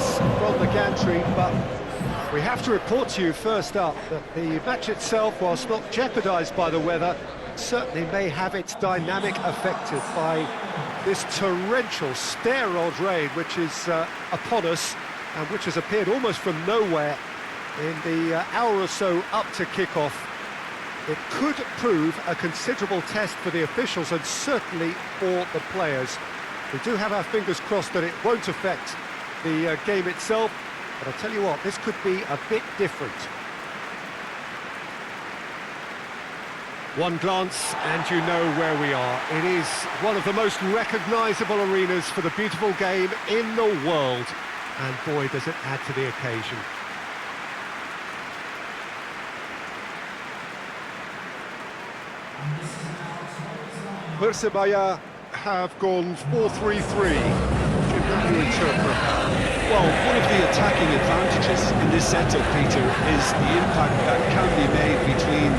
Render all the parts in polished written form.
pass from the gantry, but we have to report to you first up that the match itself, whilst not jeopardised by the weather, certainly may have its dynamic affected by this torrential stair-rod rain which is upon us and which has appeared almost from nowhere in the hour or so up to kick-off. It could prove a considerable test for the officials and certainly for the players. We do have our fingers crossed that it won't affect the game itself, but I'll tell you what, this could be a bit different. One glance and you know where we are. It is one of the most recognisable arenas for the beautiful game in the world. And boy, does it add to the occasion. Persebaya have gone 4-3-3. Can you interpret that? Well, one of the attacking advantages in this setup, Peter, is the impact that can be made between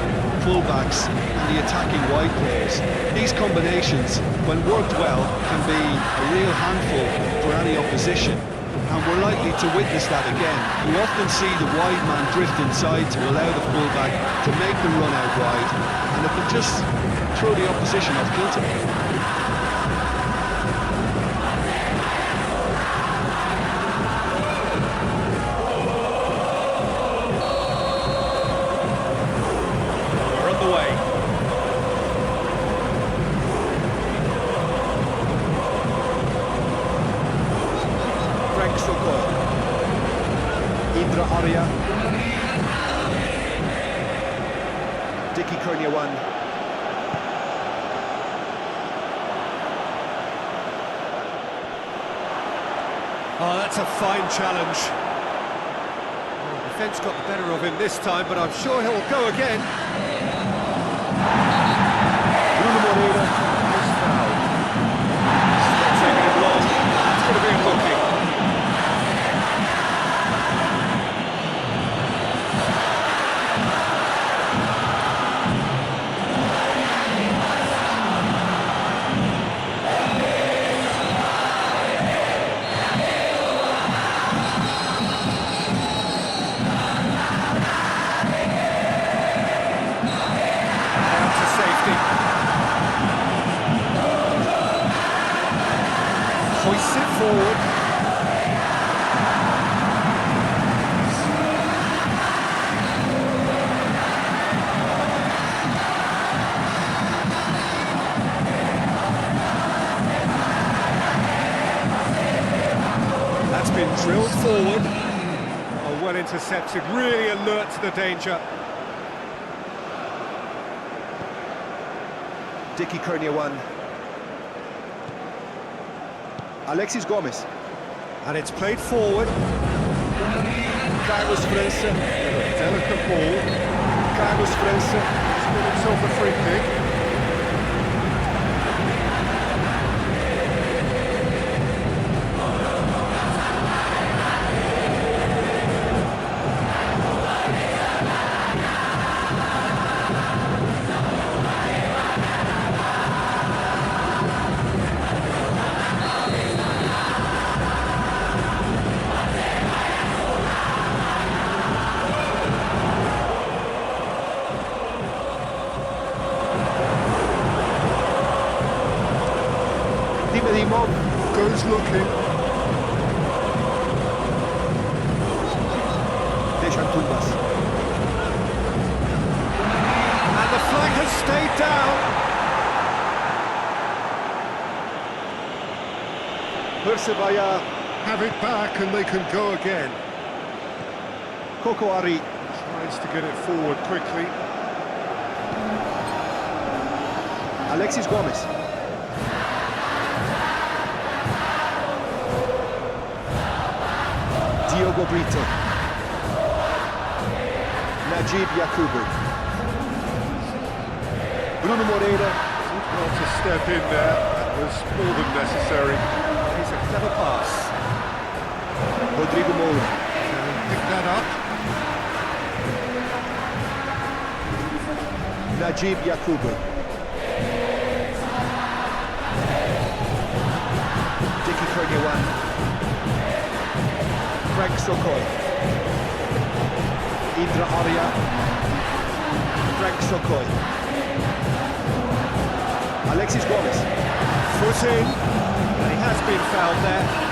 fullbacks and the attacking wide players. These combinations, when worked well, can be a real handful for any opposition, and we're likely to witness that again. You often see the wide man drift inside to allow the fullback to make the run out wide, and it can just throw the opposition off kilter. Area. Dicky Kurniawan. Oh, that's a fine challenge. Well, the defence got the better of him this time, but I'm sure he'll go again. Bruno Moreira is fouled. It's not taking him long. It's going to be a booking. Hoists it forward. That's been drilled forward. Oh, well intercepted, really alert to the danger. Dicky Kurniawan. Alexis Gomez. And it's played forward. Carlos França. Delicate ball. Carlos França has got himself a free kick. Goes looking. Dejan Tumbas. And the flag has stayed down. Persebaya Have it back and they can go again. Koko Ari. Tries to get it forward quickly. Alexis Gomez. Diogo Brito. Najib Yakubu. Bruno Moreira. Well, to step in there, that was more than necessary. He's a clever pass. Rodrigo Moura. Pick that up. Najib Yakubu. Dicky Kurniawan. Frank Sokoi. Indra Arya. Frank Sokoi. Alexis Gomez. Foot in, and he has been fouled there.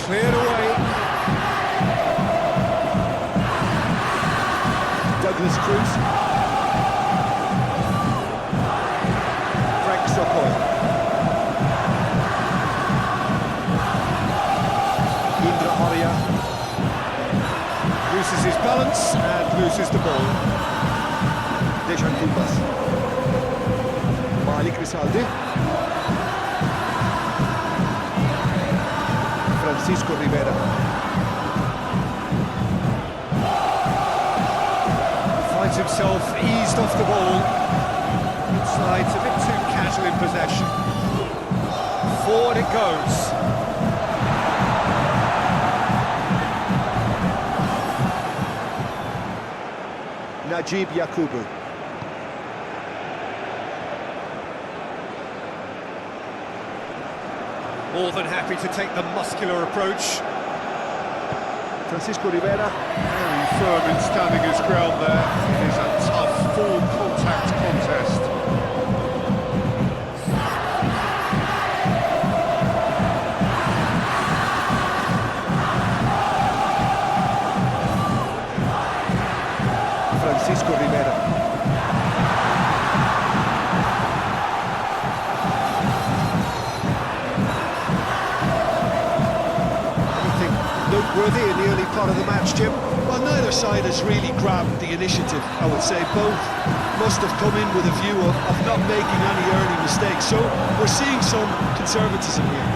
Cleared away. Douglas Cruz. Frank Sokoi. Indra Arya. Loses his balance and loses the ball. Dejan Kupas. Malik Risaldi. Francisco Rivera. Finds himself eased off the ball. Inside, a bit too casual in possession. Forward it goes. Najib Yakubu. More than happy to take the muscular approach. Francisco Rivera. Very firm in standing his ground there. It is a tough full contact contest. Francisco Rivera. Noteworthy in the early part of the match, Jim. Well, neither side has really grabbed the initiative, I would say. Both must have come in with a view of not making any early mistakes. So we're seeing some conservatism here.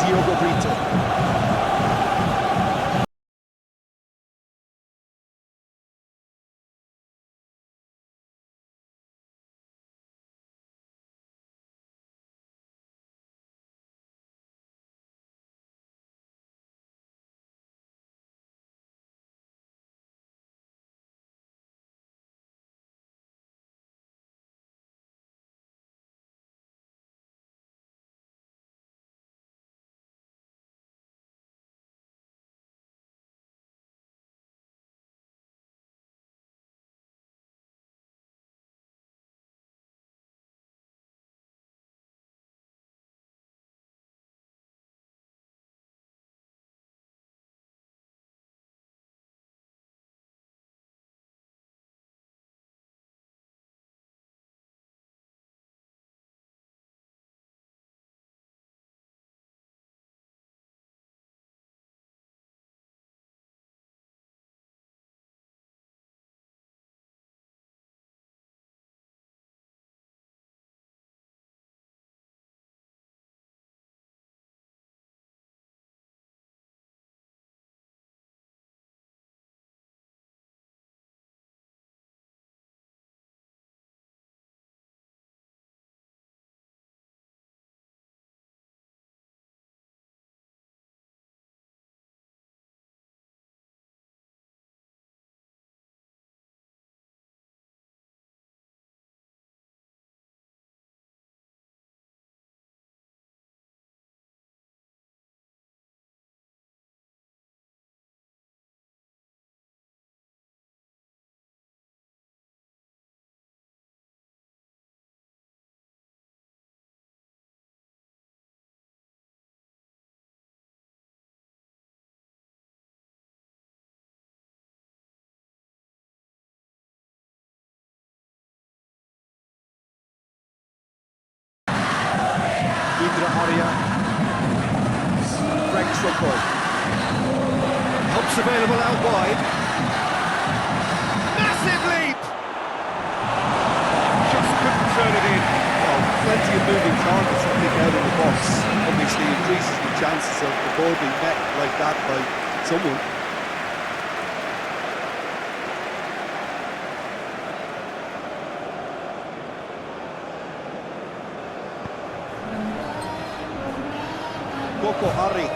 Diogo Brito. moving targets, I think, out of the box obviously increases the chances of the ball being met like that by someone. Koko Ari.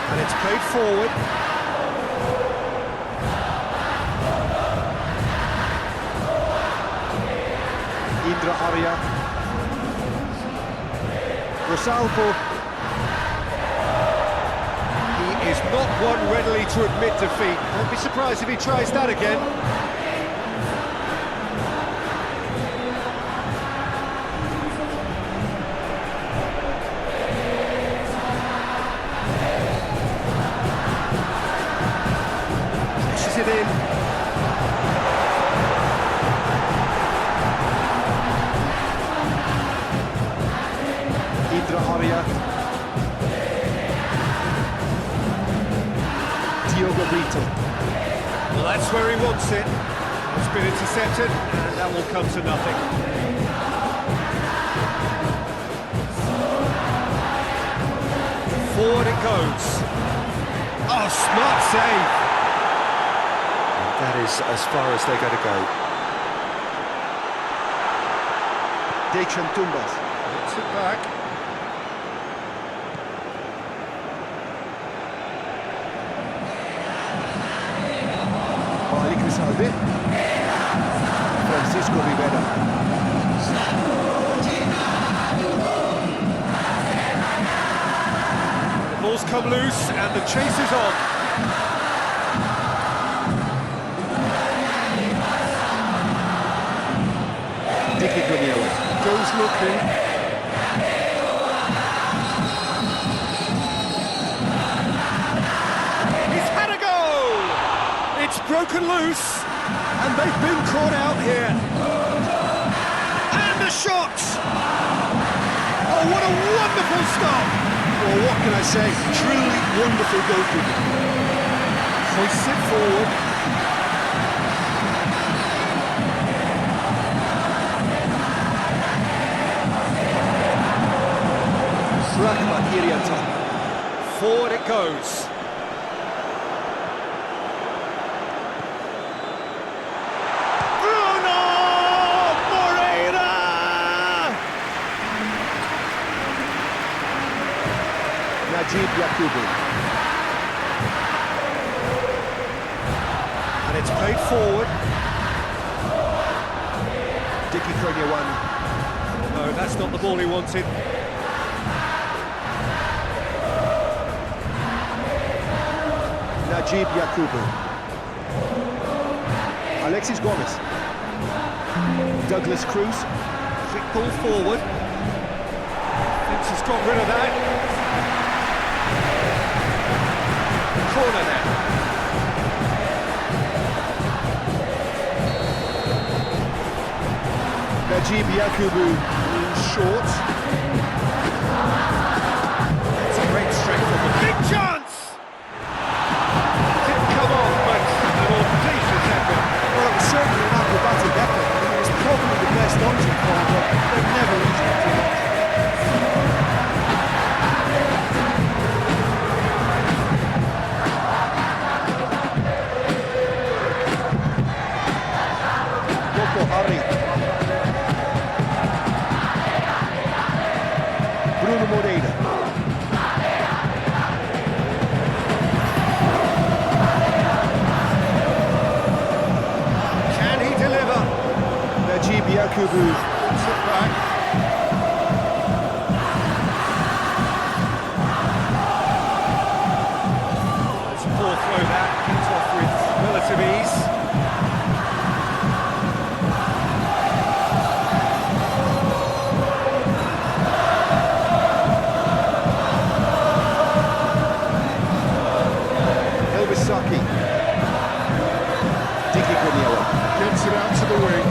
And it's played forward. Indra Arya. Rosalvo. He is not one readily to admit defeat. Won't be surprised if he tries that again. Pushes it in. Indra Arya. Diogo Brito. Well, that's where he wants it. It's been intercepted, and that will come to nothing. Forward it goes. Oh, smart save. That is as far as they're going to go. Dechan Tumbas. Puts it back. Salve. Francisco Rivera. The ball's come loose, and the chase is on. Dicky Daniela. Goes looking. It's broken loose, and they've been caught out here. And the shot! Oh, what a wonderful stop! Well, what can I say? Truly wonderful goalkeeping. Hoists it forward. Rahman Irianta. Forward it goes. Najib Yakubu. And it's played forward. Dicky Konyawani. No, that's not the ball he wanted. Najib Yakubu. Alexis Gomez. Douglas Cruz. Quick ball forward. Thinks he's got rid of that. Corner there. Najib Yakubu in short. It's a great strength of the big chance! Didn't come off, but an audacious effort. Well, it was certainly an acrobatic effort. It was probably the best option for him, but they've never reached it too much. Ari. Bruno Moreira. Can he deliver? Najib Yakubu Puts it back. It's a poor throw that, gets off with relative ease. Gets it out to the wing.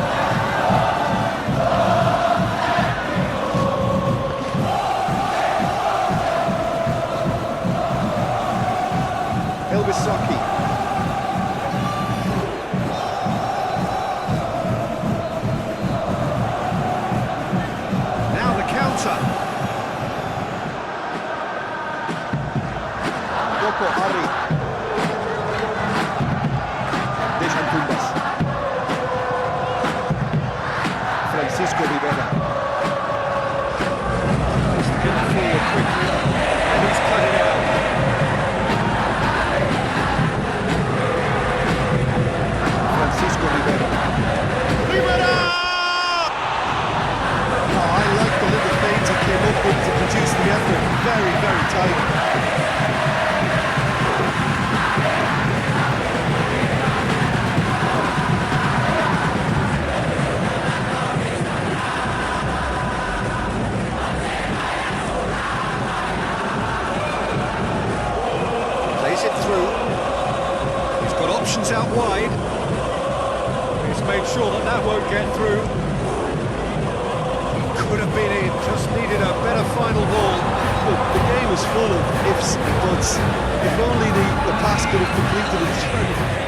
sure that that won't get through. Could have been in, just needed a better final ball. Look, the game is full of ifs and buts. If only the pass could have completed its journey.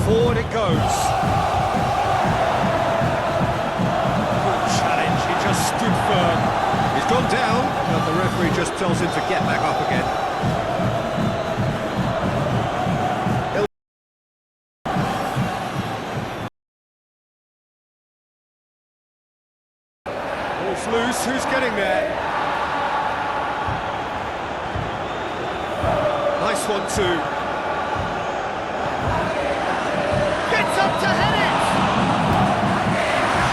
Forward it goes. Good challenge, he just stood firm. He's gone down, but the referee just tells him to get back up again. Ball's loose, who's getting there? Nice one too. Up to head it!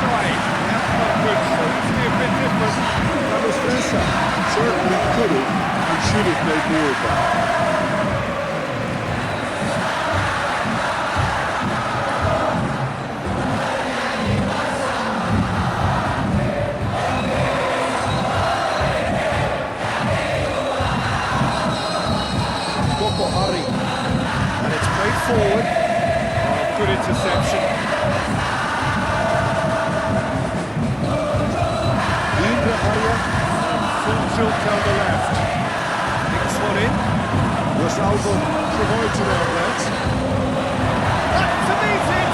Try, that's not good, so it's a bit different. That was Pemirsa. Certainly could have and should have made more of that. And it's played forward. Good interception. Full tilt down the left. Nicks one in. Rosalvo provides an outlet. Up to meet it!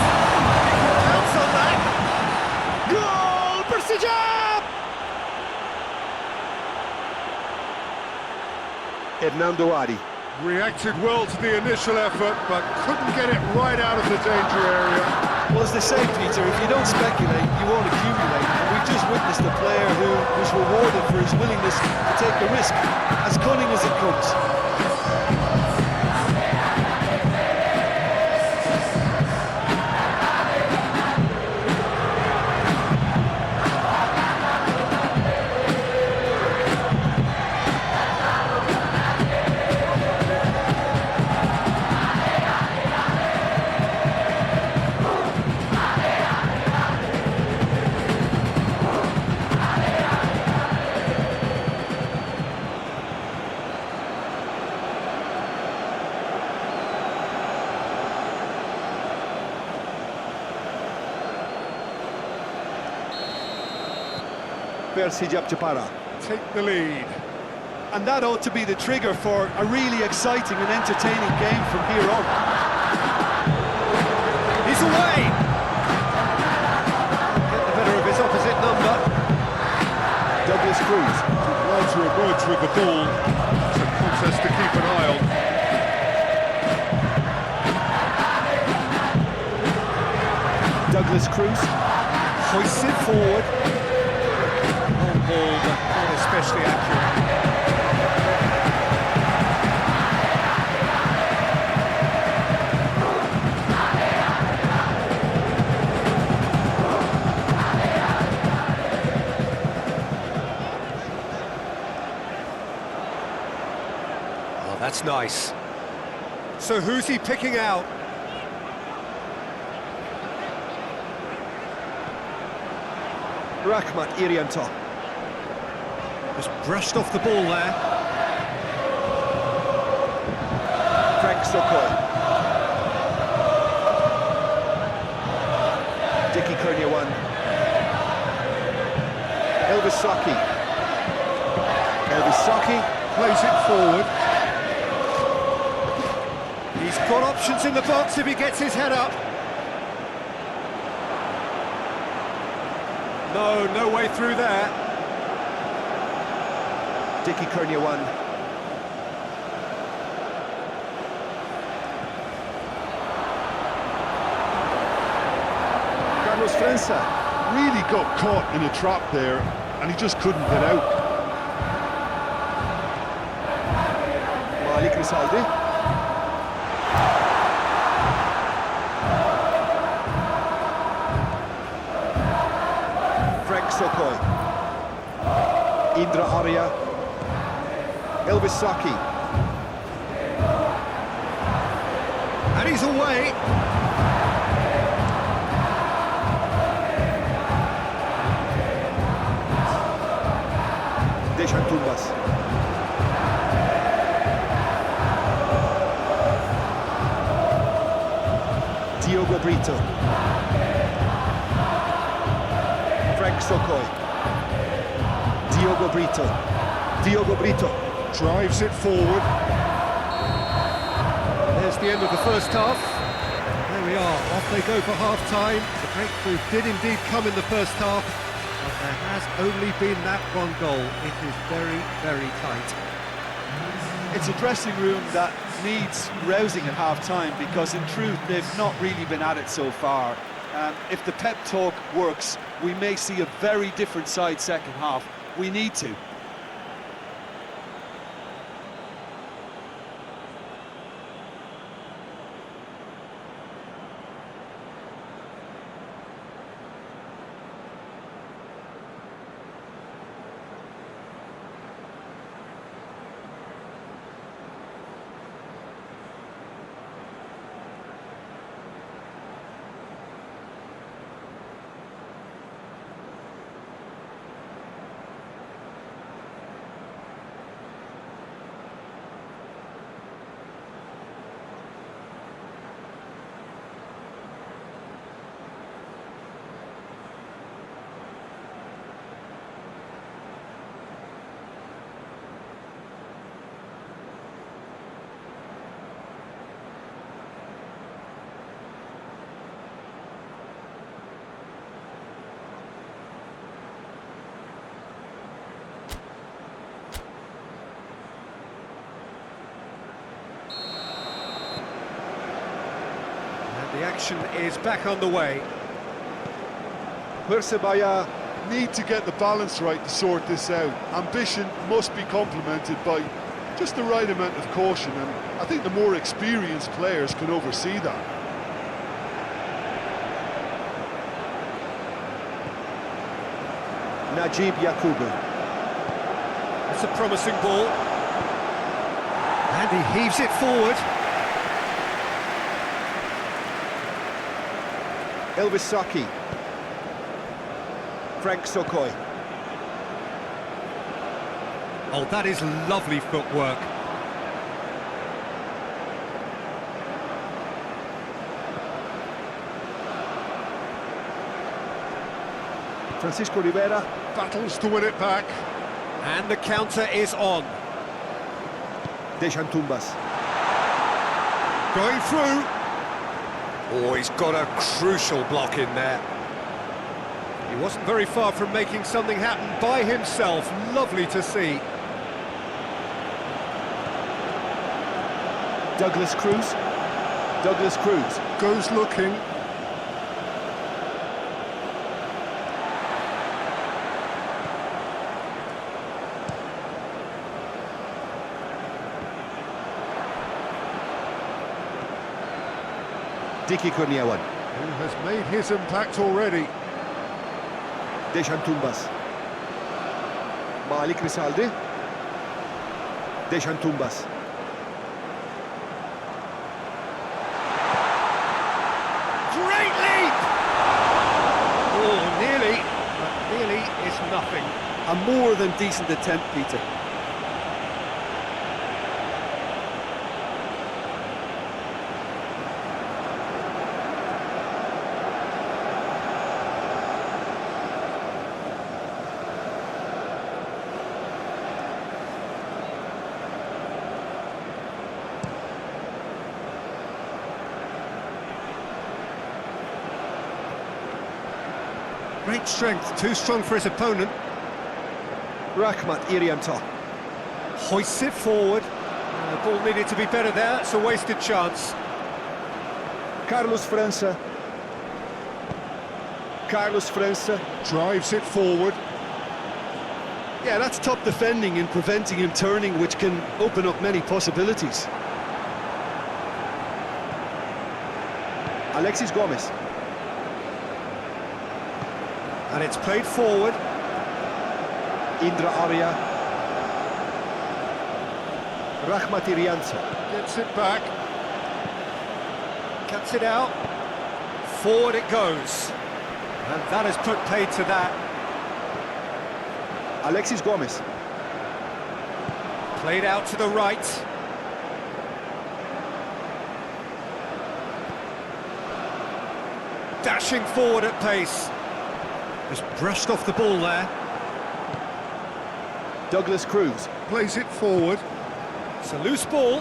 He can bounce on that. Goal! PERSIJAP! Hernando Ari. Reacted well to the initial effort, but couldn't get it right out of the danger area. Well, as they say, Peter, if you don't speculate, you won't accumulate. And we've just witnessed a player who was rewarded for his willingness to take the risk, as cunning as it comes. PERSIJABPJEPARA take the lead. And that ought to be the trigger for a really exciting and entertaining game from here on. He's away! Get the better of his opposite number. Douglas Cruz well to emerge with the ball. It's a contest to keep an eye on. Douglas Cruz hoists it forward. Long ball, but not especially accurate. Oh, that's nice. So who's he picking out? Rahmat Irianto. Just brushed off the ball there. Frank Sokoi. Dicky Kernyawan. Elvis Saki. Elvis Saki plays it forward. He's got options in the box if he gets his head up. No way through there. Diki Kurniawan. Carlos Frensa. Really got caught in a trap there, and he just couldn't get out. Malik Risaldi. Frank Sokoi. Indra Arya. Elvis Saki. And he's away. Dejan Tumbas. Diogo Brito. Frank Sokoi. Diogo Brito. Diogo Brito. Drives it forward. There's the end of the first half. There we are, off they go for half-time. The breakthrough did indeed come in the first half, but there has only been that one goal. It is very, very tight. It's a dressing room that needs rousing at half-time, because in truth they've not really been at it so far. If the pep talk works, we may see a very different side second half. We need to. The action is back on the way. Persebaya need to get the balance right to sort this out. Ambition must be complemented by just the right amount of caution, and I think the more experienced players can oversee that. Najib Yakubu. It's a promising ball. And he heaves it forward. Elvis Saki. Frank Sokoi. Oh, that is lovely footwork. Francisco Rivera. Battles to win it back. And the counter is on. Dejan Tumbas. Going through. Oh, he's got a crucial block in there. He wasn't very far from making something happen by himself. Lovely to see. Douglas Cruz. Douglas Cruz. Goes looking. Diki Kurniawan. Who has made his impact already. Dejan Tumbas. Malik Risaldi. Dejan Tumbas. Great leap! Oh, nearly, but nearly is nothing. A more than decent attempt, Peter. Great strength, too strong for his opponent. Rahmat Irianto. Hoists it forward. The ball needed to be better there. It's a wasted chance. Carlos França. Carlos França. Drives it forward. Yeah, that's top defending and preventing him turning, which can open up many possibilities. Alexis Gomez. And it's played forward. Indra Arya. Rahmati Rianza. Gets it back. Cuts it out. Forward it goes. And that has put paid to that. Alexis Gomez. Played out to the right. Dashing forward at pace. Just brushed off the ball there. Douglas Cruz. Plays it forward. It's a loose ball.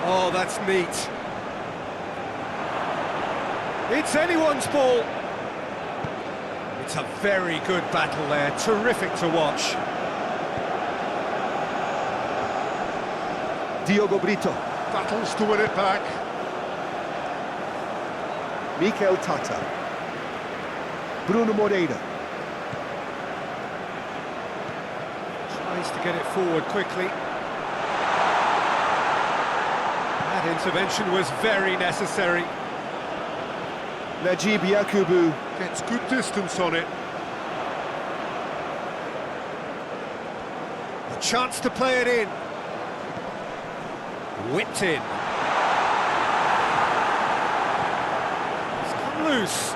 Oh, that's neat. It's anyone's ball. It's a very good battle there. Terrific to watch. Diogo Brito. Battles to win it back. Mikel Tata. Bruno Moreira. Tries to get it forward quickly. That intervention was very necessary. Najib Yakubu. Gets good distance on it. A chance to play it in. Whipped in. It's come loose.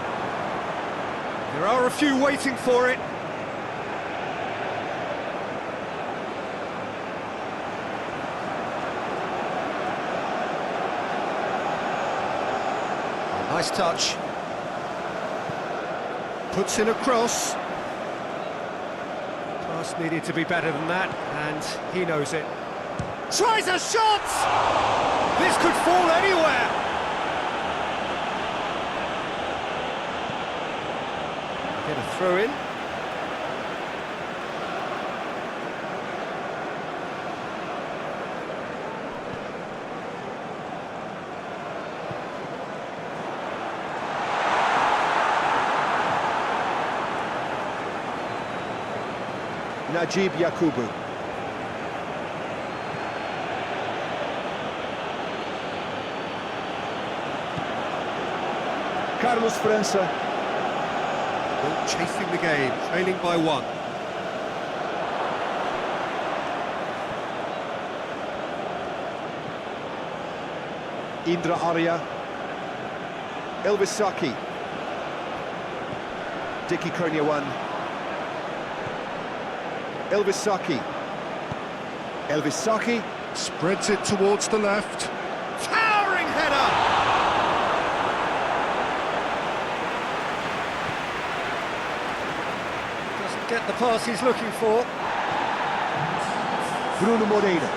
There are a few waiting for it. Nice touch. Puts in a cross. Pass needed to be better than that, and he knows it. Tries a shot! This could fall anywhere! Get a throw in. Najib Yakubu. Carlos França. Well, chasing the game, trailing by one. Indra Arya. Elvis Saki. Dicky Kurniawan. Elvis Saki. Elvis Saki. Spreads it towards the left. Towering header! Doesn't get the pass he's looking for. Bruno Moreira.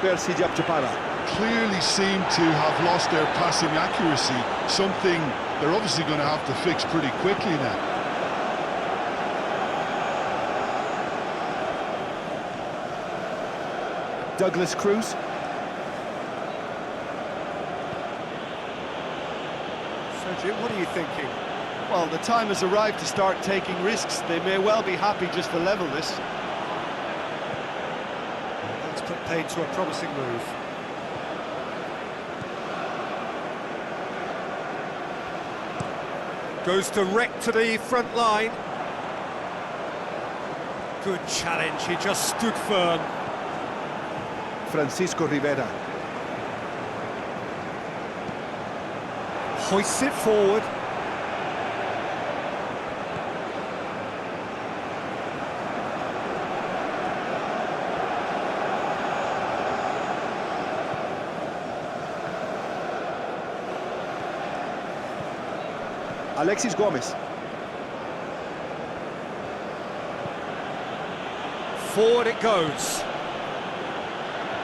PERSIJABPJEPARA. Clearly seem to have lost their passing accuracy, something they're obviously going to have to fix pretty quickly now. Douglas Cruz. So, Jim, what are you thinking? Well, the time has arrived to start taking risks. They may well be happy just to level this. That's put paid to a promising move. Goes direct to the front line. Good challenge, he just stood firm. Francisco Rivera. Hoists it forward. Alexis Gomez. Forward it goes.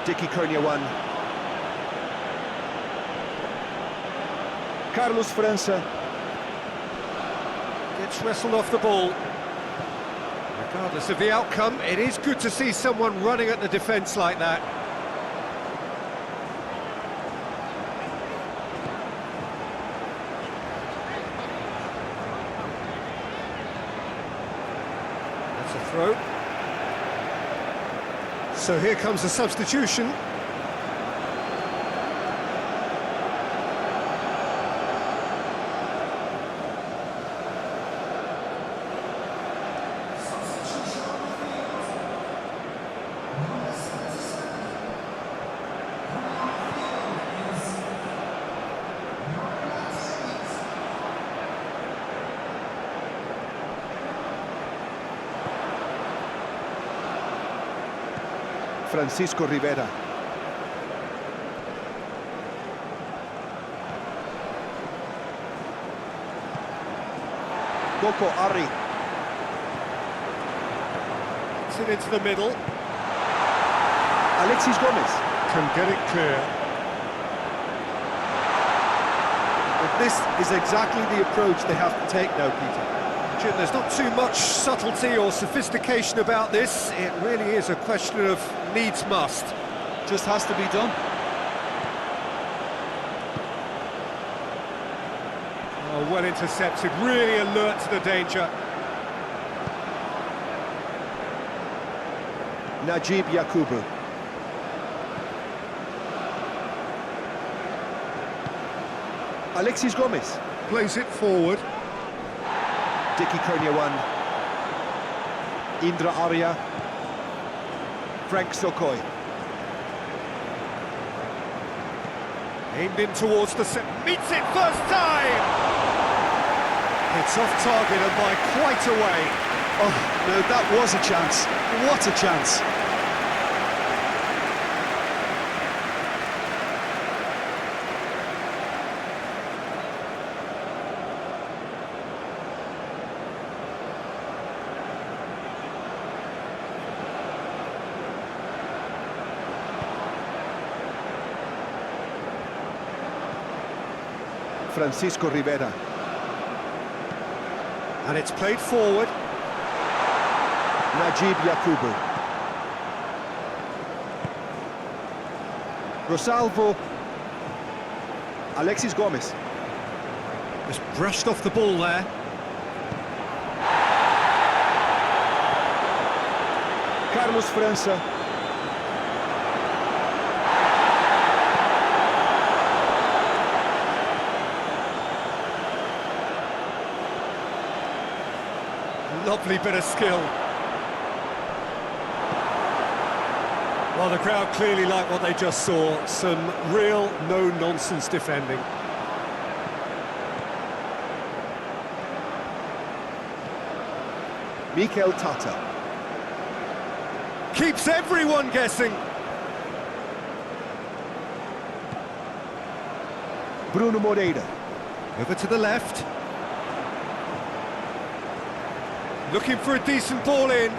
Dicky Kurniawan. Carlos França. Gets wrestled off the ball. Regardless of the outcome, it is good to see someone running at the defence like that. That's a throw. So here comes the substitution. Francisco Rivera. Coco Ari. It's it into the middle. Alexis Gomez. Can get it clear. But this is exactly the approach they have to take now, Peter. Jim, there's not too much subtlety or sophistication about this. It really is a question of needs must. Just has to be done. Oh, well intercepted, really alert to the danger. Najib Yakubu. Alexis Gomez. Plays it forward. Dicky Kurniawan. Indra Arya. Frank Sokoi. Aimed in towards the set, meets it first time! It's off target and by quite a way. Oh, now that was a chance. What a chance. Francisco Rivera. And it's played forward. Najib Yakubu. Rosalvo. Alexis Gomez. Just brushed off the ball there. Carlos França. Lovely bit of skill. Well, the crowd clearly like what they just saw. Some real no-nonsense defending. Mikel Tata. Keeps everyone guessing. Bruno Moreira. Over to the left. Looking for a decent ball in. Oh,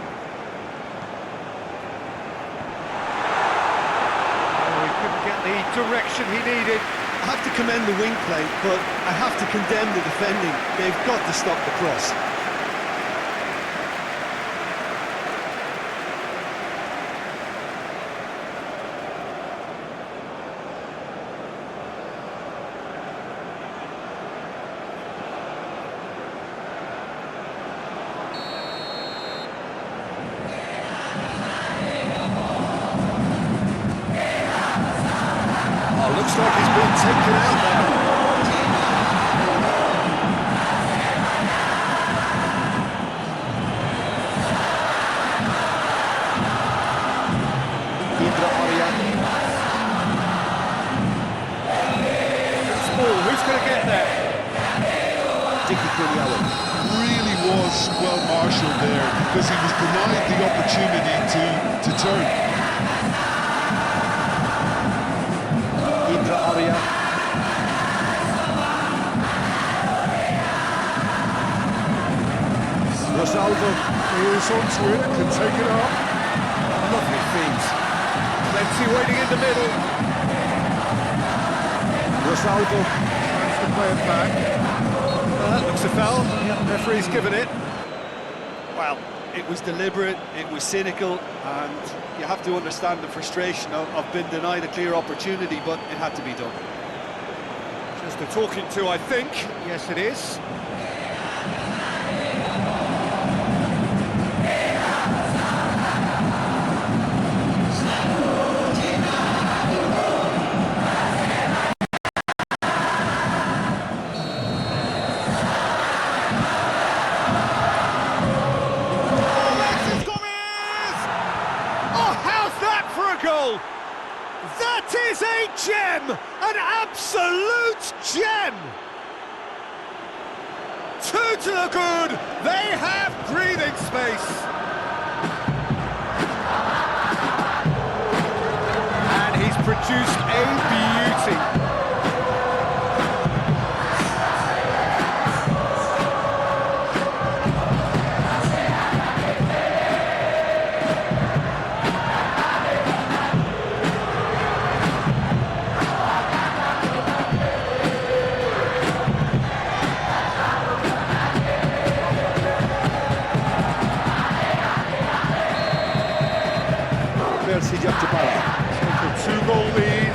he couldn't get the direction he needed. I have to commend the wing play, but I have to condemn the defending. They've got to stop the cross. Looks like he's been taken out there. Indra Arya. This ball, who's going to get there? Dicky Kurniawan. Really was well marshalled there because he was denied the opportunity to turn. Indra Arya. Rosalvo. He's onto it, can take it up. Lovely feet. Plenty waiting in the middle. Rosalvo. Tries to play it back. Well, that looks a foul. Yep, referee's given it. Well, it was deliberate, it was cynical, and you have to understand the frustration of being denied a clear opportunity, but it had to be done. Just a talking to, I think. Yes, it is. Goal! That is a gem! An absolute gem! Two to the good! They have breathing space! And he's produced a beauty. PERSIJABPJEPARA. Take a two-goal lead.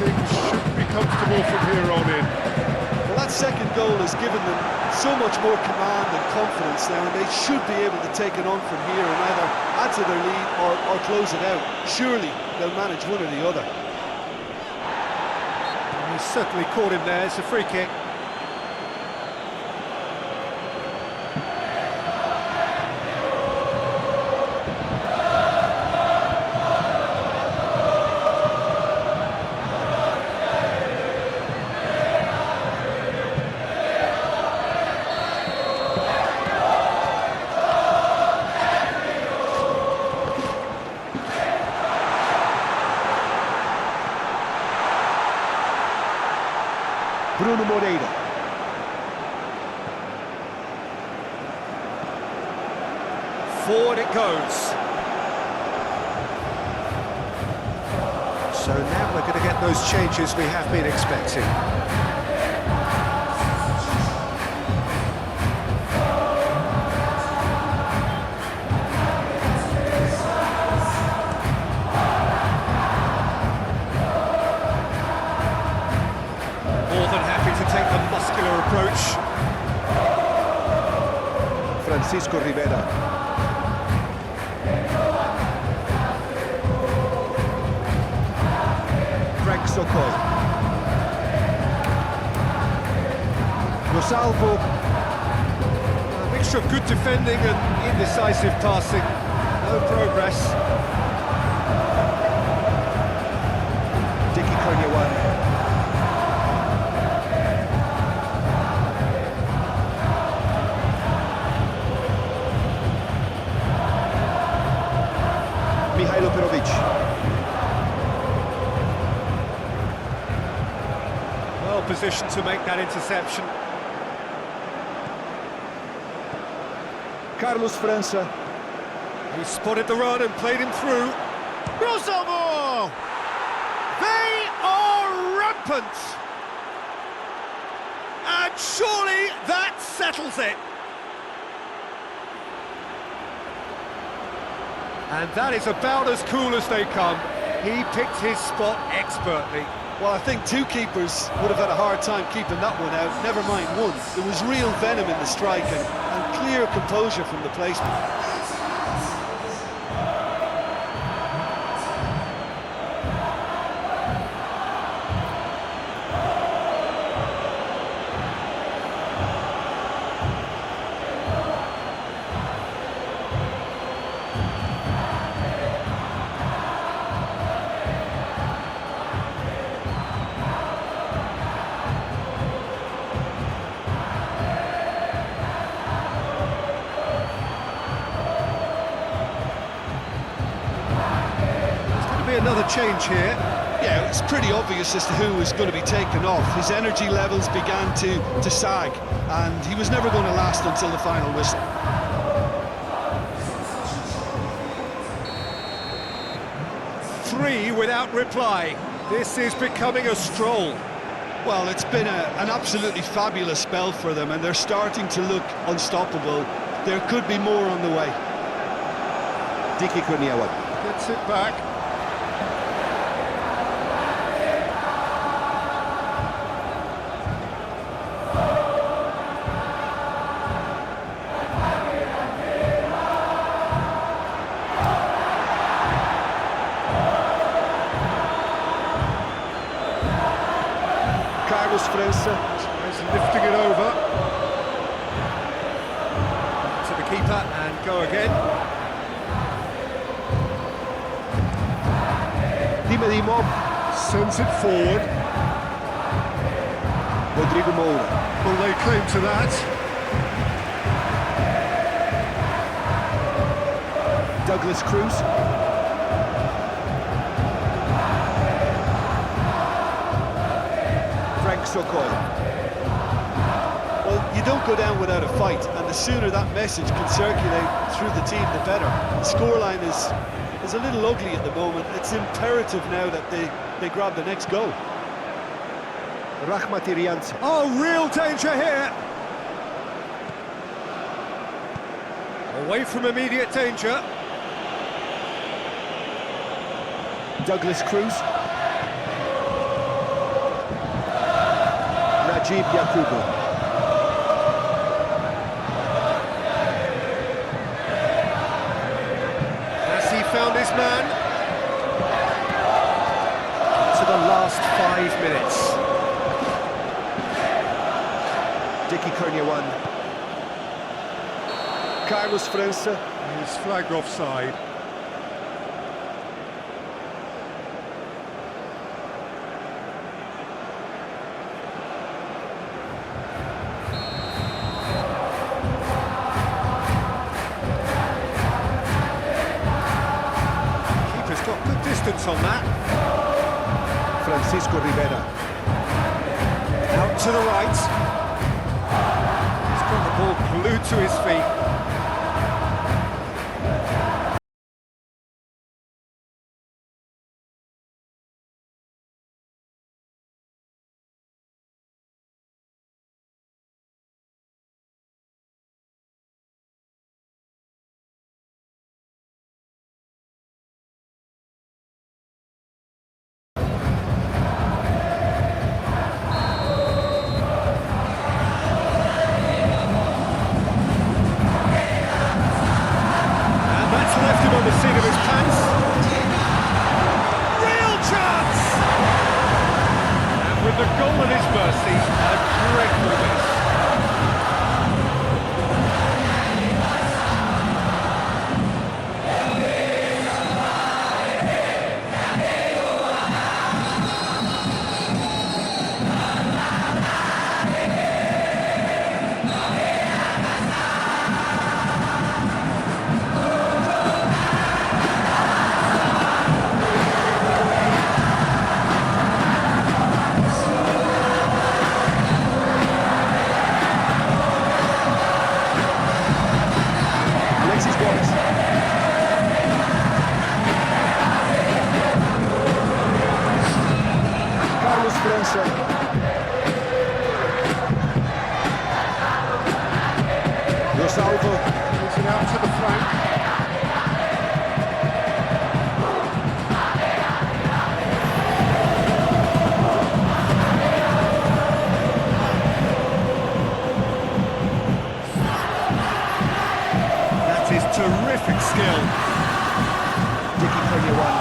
Things should be comfortable from here on in. Well, that second goal has given them so much more command and confidence now, and they should be able to take it on from here and either add to their lead or close it out. Surely they'll manage one or the other. He's certainly caught him there. It's a free kick. Bruno Moreira. Forward it goes. So now we're going to get those changes we have been expecting. More than happy to take the muscular approach. Francisco Rivera. Frank Sokol. Rosalvo. A mixture of good defending and indecisive passing. No progress. Dicky Kurniawan. Mihailo Perovic. Well positioned to make that interception. Carlos França. He spotted the run and played him through. Rosalvo! They are rampant! And surely that settles it. And that is about as cool as they come. He picked his spot expertly. Well, I think two keepers would have had a hard time keeping that one out, never mind one. There was real venom in the strike and clear composure from the placement. Another change here. Yeah, it's pretty obvious as to who was going to be taken off. His energy levels began to sag, and he was never going to last until the final whistle. Three without reply. This is becoming a stroll. Well, it's been an absolutely fabulous spell for them, and they're starting to look unstoppable. There could be more on the way. Diki Kurniawan. Gets it back. He's lifting it over. To the keeper and go again. Dimo Sends it forward. Rodrigo Moura. Will they claim to that? Douglas Cruz. Frank Sokoi. Well, you don't go down without a fight, and the sooner that message can circulate through the team, the better. The scoreline is a little ugly at the moment. It's imperative now that they grab the next goal. Rahmat Irianti. Oh, real danger here. Away from immediate danger. Douglas Cruz. Najib Yakubu. Has he found his man? To the last 5 minutes. Diki Kurniawan. Carlos França. He's flagged offside. Keeper's got good distance on that. Francisco Rivera. Out to the right. He's got the ball glued to his feet. Left him on the seat of his pants. Real chance! And with the goal at his mercy, a dreadful miss. Rosalvo. Puts it out to the flank. That is terrific skill. Diki Kurniawan.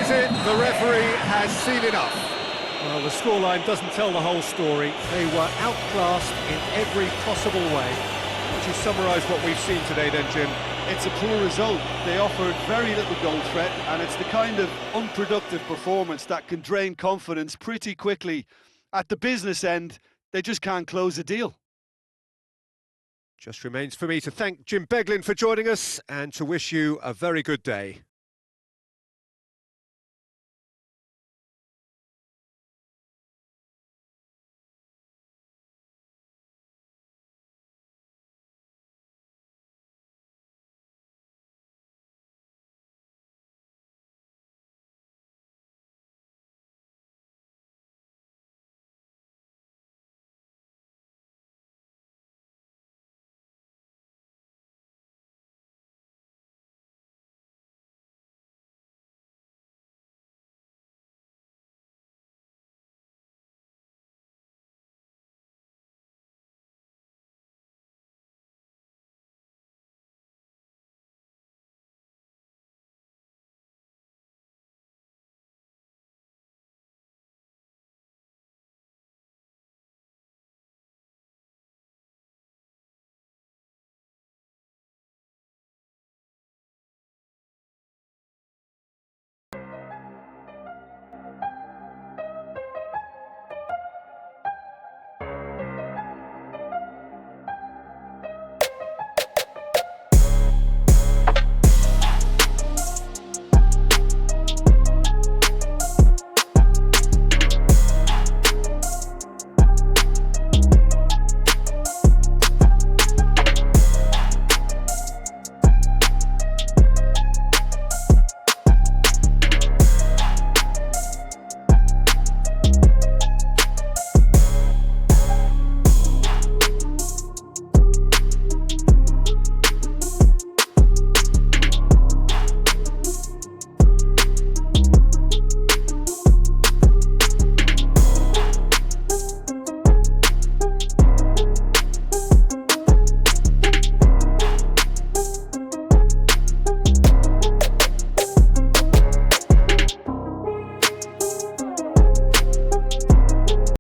is it? The referee has seen enough. Well, the scoreline doesn't tell the whole story. They were outclassed in every possible way. Would you summarise what we've seen today then, Jim? It's a poor result. They offered very little goal threat, and it's the kind of unproductive performance that can drain confidence pretty quickly. At the business end, they just can't close a deal. Just remains for me to thank Jim Beglin for joining us and to wish you a very good day.